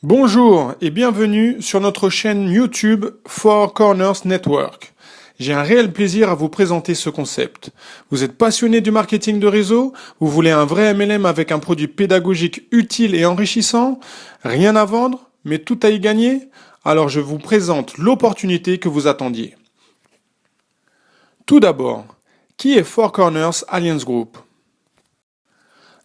Bonjour et bienvenue sur notre chaîne YouTube Four Corners Network. J'ai un réel plaisir à vous présenter ce concept. Vous êtes passionné du marketing de réseau? Vous voulez un vrai MLM avec un produit pédagogique utile et enrichissant? Rien à vendre, mais tout à y gagner? Alors je vous présente l'opportunité que vous attendiez. Tout d'abord, qui est Four Corners Alliance Group?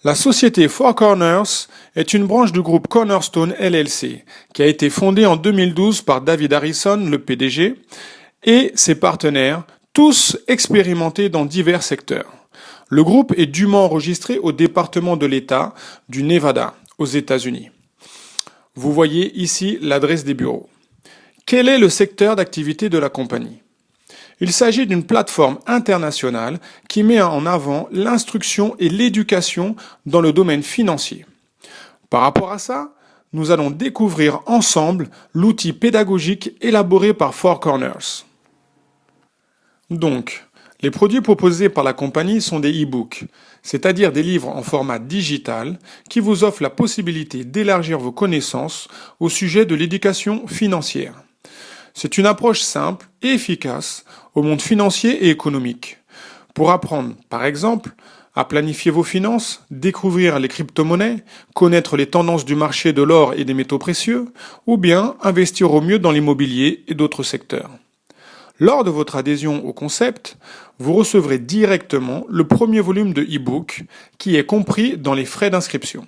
La société Four Corners est une branche du groupe Cornerstone LLC, qui a été fondée en 2012 par David Harrison, le PDG, et ses partenaires, tous expérimentés dans divers secteurs. Le groupe est dûment enregistré au département de l'État du Nevada, aux États-Unis. Vous voyez ici l'adresse des bureaux. Quel est le secteur d'activité de la compagnie ? Il s'agit d'une plateforme internationale qui met en avant l'instruction et l'éducation dans le domaine financier. Par rapport à ça, nous allons découvrir ensemble l'outil pédagogique élaboré par Four Corners. Donc, les produits proposés par la compagnie sont des e-books, c'est-à-dire des livres en format digital qui vous offrent la possibilité d'élargir vos connaissances au sujet de l'éducation financière. C'est une approche simple et efficace au monde financier et économique. Pour apprendre, par exemple, à planifier vos finances, découvrir les crypto-monnaies, connaître les tendances du marché de l'or et des métaux précieux, ou bien investir au mieux dans l'immobilier et d'autres secteurs. Lors de votre adhésion au concept, vous recevrez directement le premier volume de e-book qui est compris dans les frais d'inscription.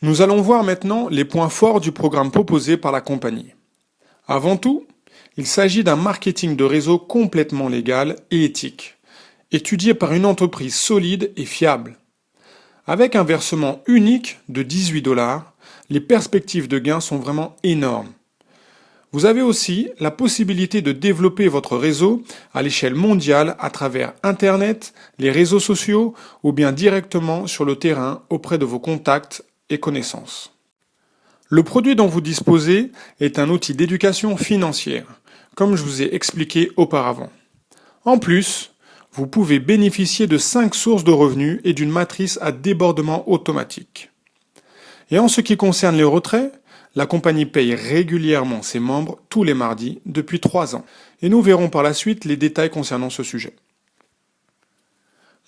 Nous allons voir maintenant les points forts du programme proposé par la compagnie. Avant tout, il s'agit d'un marketing de réseau complètement légal et éthique, étudié par une entreprise solide et fiable. Avec un versement unique de 18 $, les perspectives de gains sont vraiment énormes. Vous avez aussi la possibilité de développer votre réseau à l'échelle mondiale à travers Internet, les réseaux sociaux ou bien directement sur le terrain auprès de vos contacts et connaissances. Le produit dont vous disposez est un outil d'éducation financière, comme je vous ai expliqué auparavant. En plus, vous pouvez bénéficier de 5 sources de revenus et d'une matrice à débordement automatique. Et en ce qui concerne les retraits, la compagnie paye régulièrement ses membres tous les mardis depuis 3 ans. Et nous verrons par la suite les détails concernant ce sujet.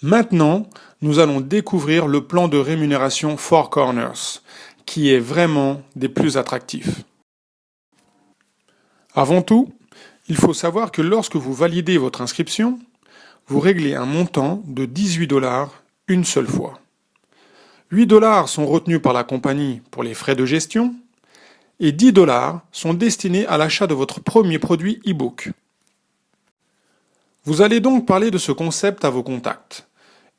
Maintenant, nous allons découvrir le plan de rémunération Four Corners, qui est vraiment des plus attractifs. Avant tout, il faut savoir que lorsque vous validez votre inscription, vous réglez un montant de 18 $ une seule fois. 8 $ sont retenus par la compagnie pour les frais de gestion et 10 $ sont destinés à l'achat de votre premier produit e-book. Vous allez donc parler de ce concept à vos contacts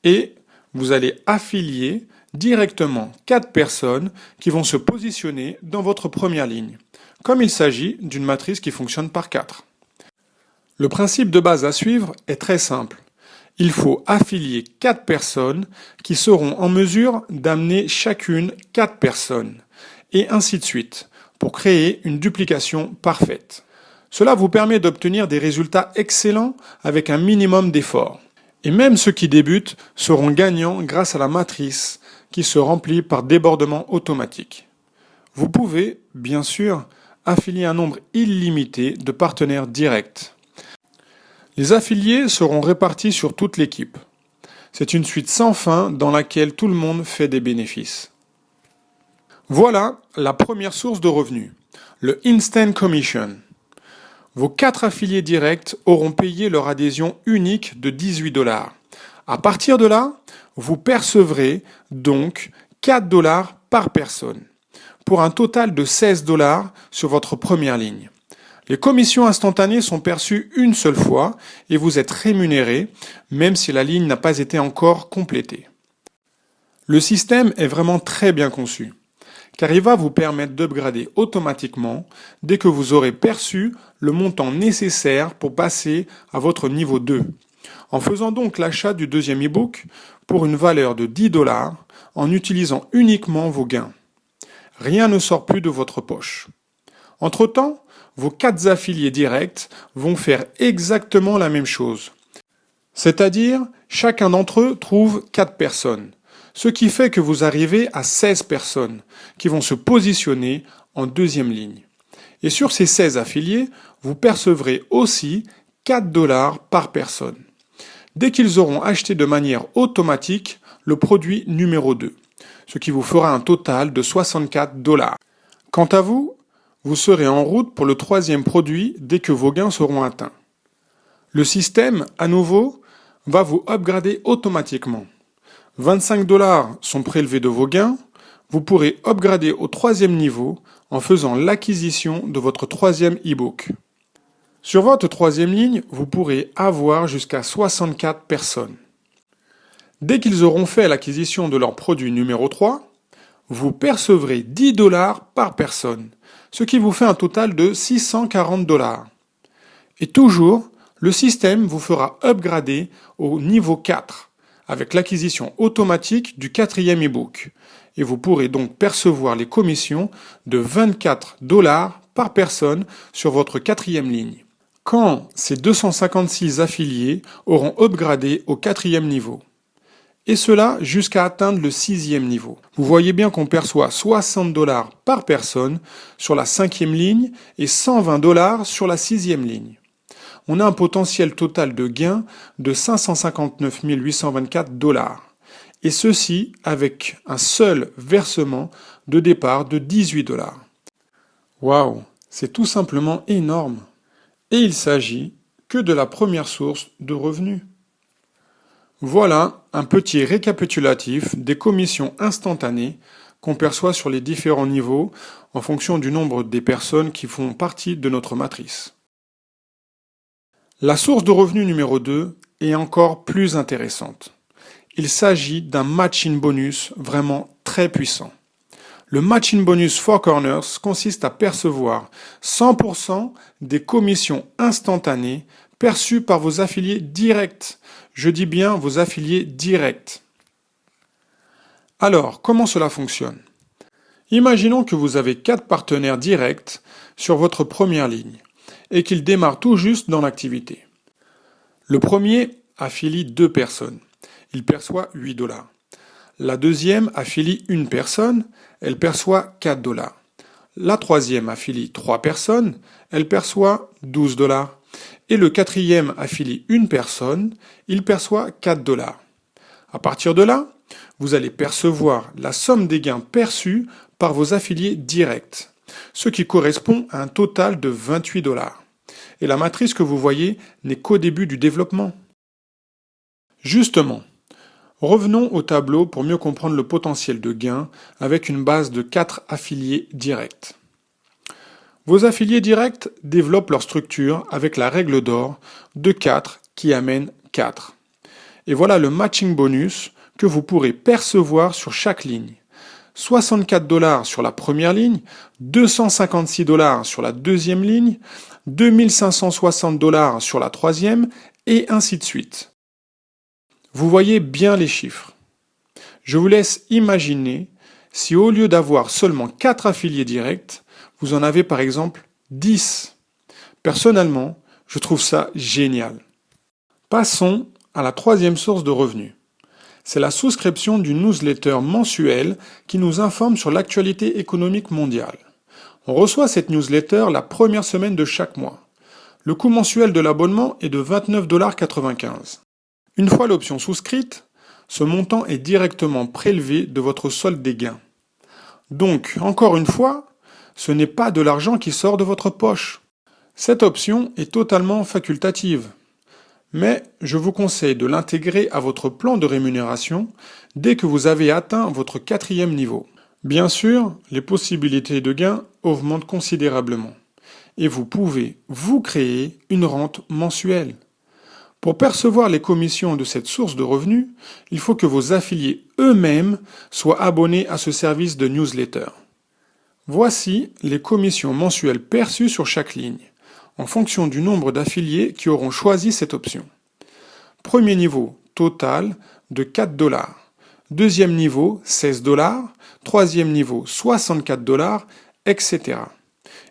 et vous allez affilier directement 4 personnes qui vont se positionner dans votre première ligne, comme il s'agit d'une matrice qui fonctionne par 4. Le principe de base à suivre est très simple. Il faut affilier 4 personnes qui seront en mesure d'amener chacune 4 personnes, et ainsi de suite, pour créer une duplication parfaite. Cela vous permet d'obtenir des résultats excellents avec un minimum d'efforts. Et même ceux qui débutent seront gagnants grâce à la matrice qui se remplit par débordement automatique. Vous pouvez, bien sûr, affilier un nombre illimité de partenaires directs. Les affiliés seront répartis sur toute l'équipe. C'est une suite sans fin dans laquelle tout le monde fait des bénéfices. Voilà la première source de revenus, le Instant Commission. Vos 4 affiliés directs auront payé leur adhésion unique de 18 $. À partir de là, vous percevrez donc 4 $ par personne, pour un total de 16 $ sur votre première ligne. Les commissions instantanées sont perçues une seule fois et vous êtes rémunéré, même si la ligne n'a pas été encore complétée. Le système est vraiment très bien conçu, car il va vous permettre d'upgrader automatiquement dès que vous aurez perçu le montant nécessaire pour passer à votre niveau 2, en faisant donc l'achat du deuxième e-book pour une valeur de 10 $ en utilisant uniquement vos gains. Rien ne sort plus de votre poche. Entre-temps, vos 4 affiliés directs vont faire exactement la même chose. C'est-à-dire, chacun d'entre eux trouve 4 personnes, Ce qui fait que vous arrivez à 16 personnes qui vont se positionner en deuxième ligne. Et sur ces 16 affiliés, vous percevrez aussi 4 dollars par personne, dès qu'ils auront acheté de manière automatique le produit numéro 2, ce qui vous fera un total de 64 dollars. Quant à vous, vous serez en route pour le troisième produit dès que vos gains seront atteints. Le système, à nouveau, va vous upgrader automatiquement. 25 dollars sont prélevés de vos gains, vous pourrez upgrader au troisième niveau en faisant l'acquisition de votre troisième e-book. Sur votre troisième ligne, vous pourrez avoir jusqu'à 64 personnes. Dès qu'ils auront fait l'acquisition de leur produit numéro 3, vous percevrez 10 dollars par personne, ce qui vous fait un total de 640 dollars. Et toujours, le système vous fera upgrader au niveau 4 avec l'acquisition automatique du quatrième e-book. Et vous pourrez donc percevoir les commissions de 24 dollars par personne sur votre quatrième ligne, quand ces 256 affiliés auront upgradé au quatrième niveau. Et cela jusqu'à atteindre le sixième niveau. Vous voyez bien qu'on perçoit 60 dollars par personne sur la cinquième ligne et 120 dollars sur la sixième ligne. On a un potentiel total de gain de 559 824 dollars. Et ceci avec un seul versement de départ de 18 dollars. Waouh, c'est tout simplement énorme. Et il s'agit que de la première source de revenus. Voilà un petit récapitulatif des commissions instantanées qu'on perçoit sur les différents niveaux en fonction du nombre des personnes qui font partie de notre matrice. La source de revenus numéro 2 est encore plus intéressante. Il s'agit d'un matching bonus vraiment très puissant. Le matching bonus Four Corners consiste à percevoir 100% des commissions instantanées perçues par vos affiliés directs. Je dis bien vos affiliés directs. Alors, comment cela fonctionne? Imaginons que vous avez 4 partenaires directs sur votre première ligne et qu'ils démarrent tout juste dans l'activité. Le premier affilie 2 personnes. Il perçoit 8 dollars. La deuxième affilie une personne, elle perçoit 4 dollars. La troisième affilie 3 personnes, elle perçoit 12 dollars. Et le quatrième affilie une personne, il perçoit 4 dollars. À partir de là, vous allez percevoir la somme des gains perçus par vos affiliés directs, ce qui correspond à un total de 28 dollars. Et la matrice que vous voyez n'est qu'au début du développement. Justement, revenons au tableau pour mieux comprendre le potentiel de gain avec une base de 4 affiliés directs. Vos affiliés directs développent leur structure avec la règle d'or de 4 qui amène 4. Et voilà le matching bonus que vous pourrez percevoir sur chaque ligne. 64 dollars sur la première ligne, 256 dollars sur la deuxième ligne, 2560 dollars sur la troisième, et ainsi de suite. Vous voyez bien les chiffres. Je vous laisse imaginer si au lieu d'avoir seulement 4 affiliés directs, vous en avez par exemple 10. Personnellement, je trouve ça génial. Passons à la troisième source de revenus. C'est la souscription d'une newsletter mensuelle qui nous informe sur l'actualité économique mondiale. On reçoit cette newsletter la première semaine de chaque mois. Le coût mensuel de l'abonnement est de 29,95 $. Une fois l'option souscrite, ce montant est directement prélevé de votre solde des gains. Donc, encore une fois, ce n'est pas de l'argent qui sort de votre poche. Cette option est totalement facultative. Mais je vous conseille de l'intégrer à votre plan de rémunération dès que vous avez atteint votre quatrième niveau. Bien sûr, les possibilités de gain augmentent considérablement et vous pouvez vous créer une rente mensuelle. Pour percevoir les commissions de cette source de revenus, il faut que vos affiliés eux-mêmes soient abonnés à ce service de newsletter. Voici les commissions mensuelles perçues sur chaque ligne, en fonction du nombre d'affiliés qui auront choisi cette option. Premier niveau, total de 4 dollars. Deuxième niveau, 16 dollars. Troisième niveau, 64 dollars, etc.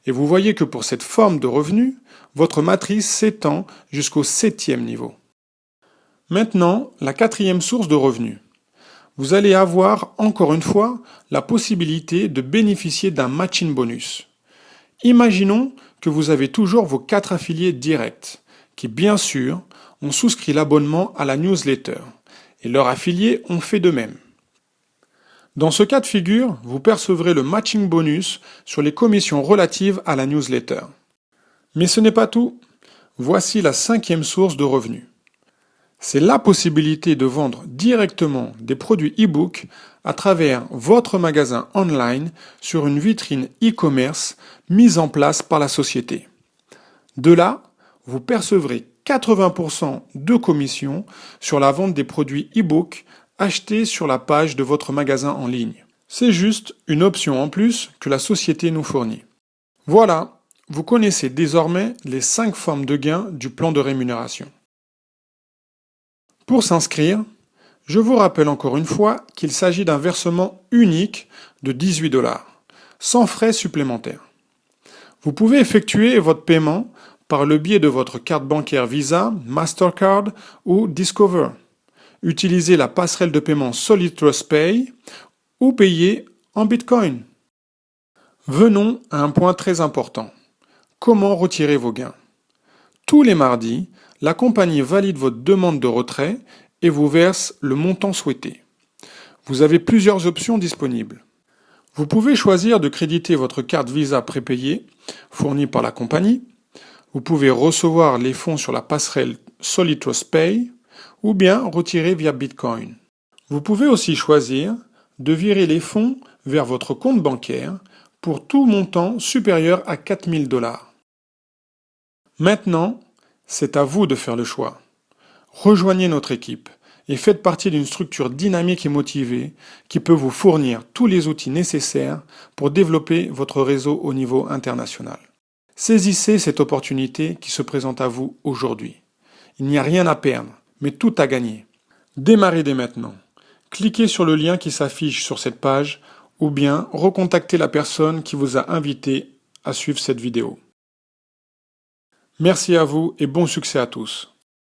Et vous voyez que pour cette forme de revenu, votre matrice s'étend jusqu'au 7e niveau. Maintenant, la quatrième source de revenus. vous allez avoir encore une fois la possibilité de bénéficier d'un matching bonus. Imaginons que vous avez toujours vos 4 affiliés directs qui, bien sûr, ont souscrit l'abonnement à la newsletter et leurs affiliés ont fait de même. Dans ce cas de figure, vous percevrez le matching bonus sur les commissions relatives à la newsletter. Mais ce n'est pas tout. Voici la 5e source de revenus. C'est la possibilité de vendre directement des produits e-book à travers votre magasin online sur une vitrine e-commerce mise en place par la société. De là, vous percevrez 80% de commission sur la vente des produits e-book achetés sur la page de votre magasin en ligne. C'est juste une option en plus que la société nous fournit. Voilà, vous connaissez désormais les 5 formes de gains du plan de rémunération. Pour s'inscrire, je vous rappelle encore une fois qu'il s'agit d'un versement unique de 18 $, sans frais supplémentaires. Vous pouvez effectuer votre paiement par le biais de votre carte bancaire Visa, Mastercard ou Discover. Utilisez la passerelle de paiement Solid Trust Pay ou payer en Bitcoin. Venons à un point très important. Comment retirer vos gains? Tous les mardis, la compagnie valide votre demande de retrait et vous verse le montant souhaité. Vous avez plusieurs options disponibles. Vous pouvez choisir de créditer votre carte Visa prépayée fournie par la compagnie. Vous pouvez recevoir les fonds sur la passerelle Solid Trust Pay ou bien retirer via Bitcoin. Vous pouvez aussi choisir de virer les fonds vers votre compte bancaire pour tout montant supérieur à 4 000 $. Maintenant, c'est à vous de faire le choix. Rejoignez notre équipe et faites partie d'une structure dynamique et motivée qui peut vous fournir tous les outils nécessaires pour développer votre réseau au niveau international. Saisissez cette opportunité qui se présente à vous aujourd'hui. Il n'y a rien à perdre, mais tout à gagner. Démarrez dès maintenant. Cliquez sur le lien qui s'affiche sur cette page ou bien recontactez la personne qui vous a invité à suivre cette vidéo. Merci à vous et bon succès à tous.